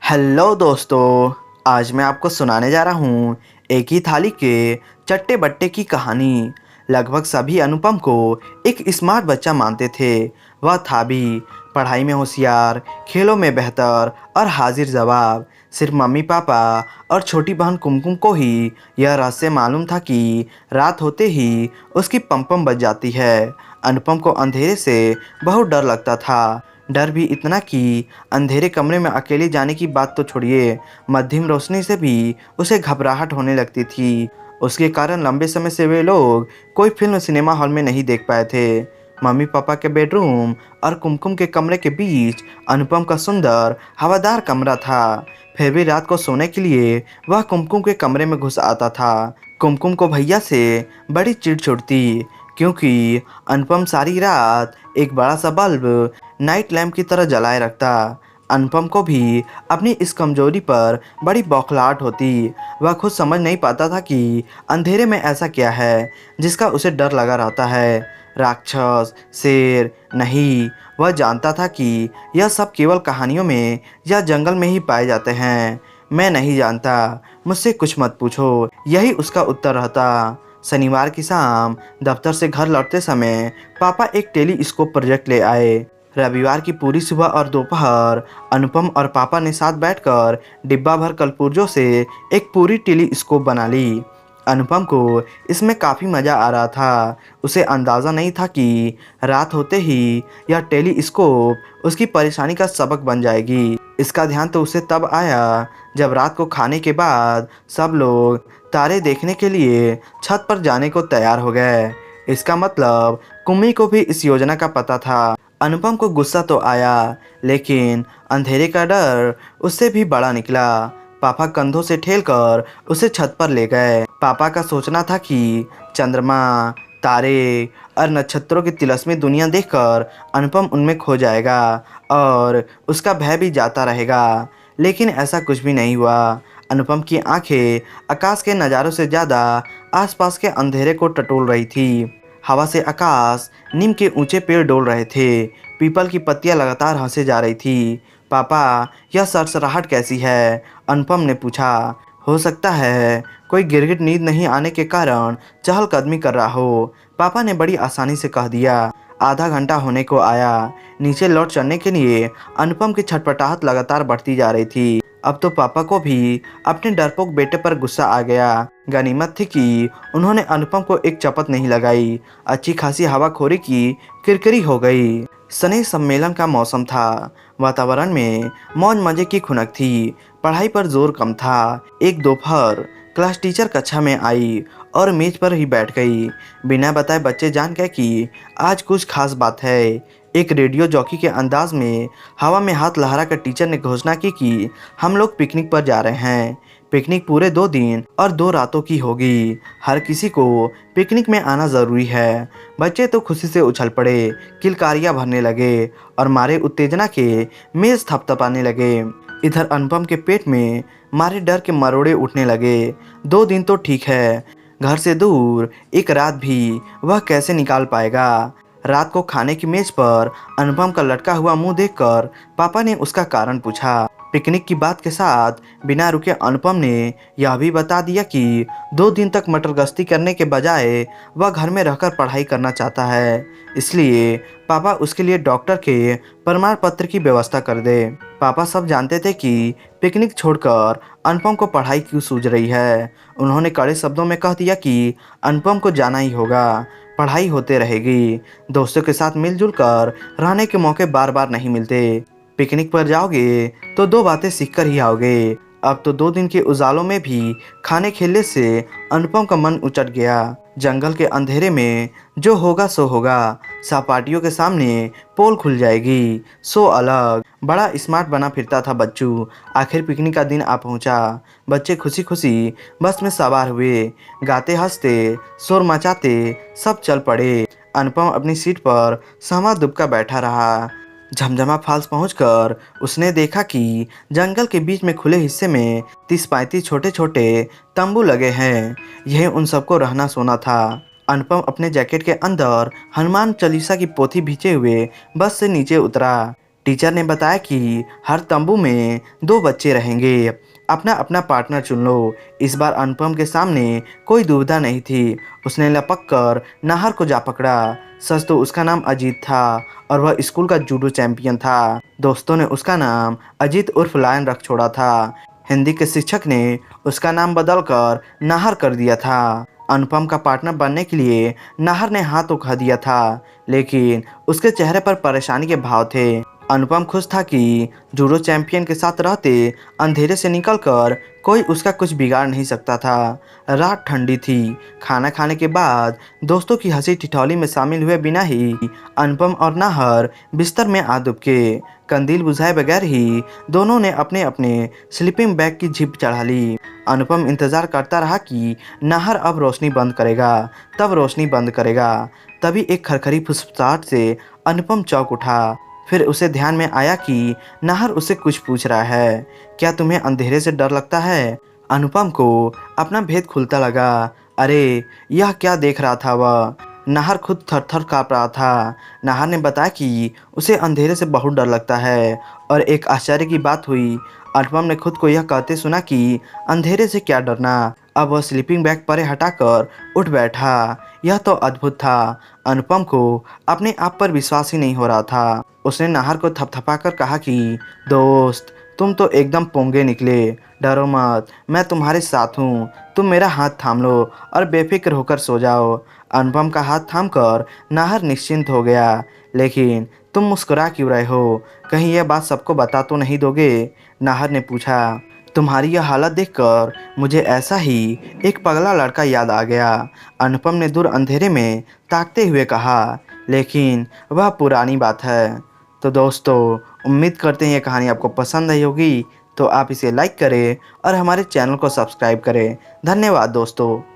Hello दोस्तों। आज मैं आपको सुनाने जा रहा हूँ एक ही थाली के चट्टे बट्टे की कहानी। लगभग सभी अनुपम को एक स्मार्ट बच्चा मानते थे। वह था भी पढ़ाई में होशियार, खेलों में बेहतर और हाजिर जवाब। सिर्फ मम्मी पापा और छोटी बहन कुमकुम को ही यह रहस्य मालूम था कि रात होते ही उसकी पम बज जाती है। अनुपम को अंधेरे से बहुत डर लगता था। डर भी इतना कि अंधेरे कमरे में अकेले जाने की बात तो छोड़िए, मध्यम रोशनी से भी उसे घबराहट होने लगती थी। उसके कारण लंबे समय से वे लोग कोई फिल्म सिनेमा हॉल में नहीं देख पाए थे। मम्मी पापा के बेडरूम और कुमकुम के कमरे के बीच अनुपम का सुंदर हवादार कमरा था। फिर भी रात को सोने के लिए वह कुमकुम के कमरे में घुस आता था। कुमकुम को भैया से बड़ी चिढ़ चिढ़ती, क्योंकि अनुपम सारी रात एक बड़ा सा बल्ब नाइट लैम्प की तरह जलाए रखता। अनुपम को भी अपनी इस कमजोरी पर बड़ी बौखलाहट होती। वह खुद समझ नहीं पाता था कि अंधेरे में ऐसा क्या है जिसका उसे डर लगा रहता है। राक्षस, शेर नहीं, वह जानता था कि यह सब केवल कहानियों में या जंगल में ही पाए जाते हैं। मैं नहीं जानता, मुझसे कुछ मत पूछो, यही उसका उत्तर रहता। शनिवार की शाम दफ्तर से घर लौटते समय पापा एक टेलीस्कोप प्रोजेक्ट ले आए। रविवार की पूरी सुबह और दोपहर अनुपम और पापा ने साथ बैठकर डिब्बा भर कलपुर्जों से एक पूरी टेलीस्कोप बना ली। अनुपम को इसमें काफ़ी मज़ा आ रहा था। उसे अंदाज़ा नहीं था कि रात होते ही यह टेलीस्कोप उसकी परेशानी का सबक बन जाएगी। इसका ध्यान तो उसे तब आया जब रात को खाने के बाद सब लोग तारे देखने के लिए छत पर जाने को तैयार हो गए। इसका मतलब कुम्मी को भी इस योजना का पता था। अनुपम को गुस्सा तो आया, लेकिन अंधेरे का डर उससे भी बड़ा निकला। पापा कंधों से ठेलकर उसे छत पर ले गए। पापा का सोचना था कि चंद्रमा, तारे और नक्षत्रों की तिलस्मी दुनिया देखकर अनुपम उनमें खो जाएगा और उसका भय भी जाता रहेगा। लेकिन ऐसा कुछ भी नहीं हुआ। अनुपम की आंखें आकाश के नज़ारों से ज़्यादा आसपास के अंधेरे को टटोल रही थी। हवा से आकाश, नीम के ऊंचे पेड़ डोल रहे थे। पीपल की पत्तियां लगातार हंसे जा रही थी। पापा, यह सरसराहट कैसी है? अनुपम ने पूछा। हो सकता है कोई गिरगिट नींद नहीं आने के कारण चहलकदमी कर रहा हो, पापा ने बड़ी आसानी से कह दिया। आधा घंटा होने को आया। नीचे लौट चलने के लिए अनुपम की छटपटाहट लगातार बढ़ती जा रही थी। अब तो पापा को भी अपने डरपोक बेटे पर गुस्सा आ गया। गनीमत थी कि उन्होंने अनुपम को एक चपत नहीं लगाई। अच्छी खासी हवाखोरी की किरकिरी हो गई। स्नेह सम्मेलन का मौसम था। वातावरण में मौज मजे की खुनक थी। पढ़ाई पर जोर कम था। एक दोपहर क्लास टीचर कक्षा में आई और मेज पर ही बैठ गई। बिना बताए बच्चे जान गए कि आज कुछ खास बात है। एक रेडियो जॉकी के अंदाज में हवा में हाथ लहरा कर टीचर ने घोषणा की कि हम लोग पिकनिक पर जा रहे हैं। पिकनिक पूरे 2 दिन और 2 रातों की होगी। हर किसी को पिकनिक में आना ज़रूरी है। बच्चे तो खुशी से उछल पड़े, किलकारियाँ भरने लगे और मारे उत्तेजना के मेज़ थपथपाने लगे। इधर अनुपम के पेट में मारे डर के मरोड़े उठने लगे। 2 दिन तो ठीक है, घर से दूर एक रात भी वह कैसे निकाल पाएगा? रात को खाने की मेज पर अनुपम का लटका हुआ मुंह देखकर पापा ने उसका कारण पूछा। पिकनिक की बात के साथ बिना रुके अनुपम ने यह भी बता दिया कि 2 दिन तक मटर गश्ती करने के बजाय वह घर में रहकर पढ़ाई करना चाहता है। इसलिए पापा उसके लिए डॉक्टर के प्रमाण पत्र की व्यवस्था कर दे। पापा सब जानते थे कि पिकनिक छोड़कर अनुपम को पढ़ाई क्यों सूझ रही है। उन्होंने कड़े शब्दों में कह दिया कि अनुपम को जाना ही होगा। पढ़ाई होते रहेगी। दोस्तों के साथ मिलजुल कर रहने के मौके बार बार नहीं मिलते। पिकनिक पर जाओगे तो 2 बातें सीख कर ही आओगे। अब तो 2 दिन के उजालों में भी खाने खेलने से अनुपम का मन उचट गया। जंगल के अंधेरे में जो होगा सो होगा। सहपाठियों के सामने पोल खुल जाएगी, सो अलग। बड़ा स्मार्ट बना फिरता था बच्चू। आखिर पिकनिक का दिन आ पहुंचा। बच्चे खुशी खुशी बस में सवार हुए। गाते हंसते शोर मचाते सब चल पड़े। अनुपम अपनी सीट पर सहमा दुबका बैठा रहा। झमझमा फॉल्स पहुंचकर उसने देखा कि जंगल के बीच में खुले हिस्से में 30-35 छोटे छोटे तंबू लगे हैं। यह उन सबको रहना सोना था। अनुपम अपने जैकेट के अंदर हनुमान चालीसा की पोथी भींचे हुए बस से नीचे उतरा। टीचर ने बताया कि हर तंबू में 2 बच्चे रहेंगे, अपना अपना पार्टनर चुन लो। इस बार अनुपम के सामने कोई दुविधा नहीं थी। उसने लपक कर नाहर को जा पकड़ा। सच तो उसका नाम अजीत था और वह स्कूल का जूडो चैंपियन था। दोस्तों ने उसका नाम अजीत उर्फ लायन रख छोड़ा था। हिंदी के शिक्षक ने उसका नाम बदलकर नाहर कर दिया था। अनुपम का पार्टनर बनने के लिए नाहर ने हाथ उठा दिया था, लेकिन उसके चेहरे पर परेशानी के भाव थे। अनुपम खुश था कि जूडो चैंपियन के साथ रहते अंधेरे से निकलकर कोई उसका कुछ बिगाड़ नहीं सकता था। रात ठंडी थी। खाना खाने के बाद दोस्तों की हंसी ठिठौली में शामिल हुए बिना ही अनुपम और नाहर बिस्तर में आ दुबके। कंदील बुझाए बगैर ही दोनों ने अपने अपने स्लीपिंग बैग की जिप चढ़ा ली। अनुपम इंतजार करता रहा कि नाहर अब रोशनी बंद करेगा, तब रोशनी बंद करेगा। तभी एक खरखरी फुसफुसाहट से अनुपम चौंक उठा। फिर उसे ध्यान में आया कि नाहर उसे कुछ पूछ रहा है। क्या तुम्हें अंधेरे से डर लगता है? अनुपम को अपना भेद खुलता लगा। अरे, यह क्या देख रहा था वह? नाहर खुद थर-थर काँप रहा था। नाहर ने बताया कि उसे अंधेरे से बहुत डर लगता है और एक आश्चर्य की बात हुई। अनुपम ने खुद को यह कहते सुना कि अंधेरे से क्या डरना। अब वह स्लीपिंग बैग परे हटाकर उठ बैठा। यह तो अद्भुत था। अनुपम को अपने आप पर विश्वास ही नहीं हो रहा था। उसने नाहर को थपथपाकर कहा कि दोस्त, तुम तो एकदम पोंगे निकले। डरो मत, मैं तुम्हारे साथ हूँ। तुम मेरा हाथ थाम लो और बेफिक्र होकर सो जाओ। अनुपम का हाथ थामकर नाहर निश्चिंत हो गया। लेकिन तुम मुस्कुरा क्यों रहे हो? कहीं यह बात सबको बता तो नहीं दोगे? नाहर ने पूछा। तुम्हारी यह हालत देखकर मुझे ऐसा ही एक पगला लड़का याद आ गया। अनुपम ने दूर अंधेरे में ताकते हुए कहा। लेकिन वह पुरानी बात है। तो दोस्तों, उम्मीद करते हैं ये कहानी आपको पसंद आई होगी। तो आप इसे लाइक करें और हमारे चैनल को सब्सक्राइब करें। धन्यवाद दोस्तों।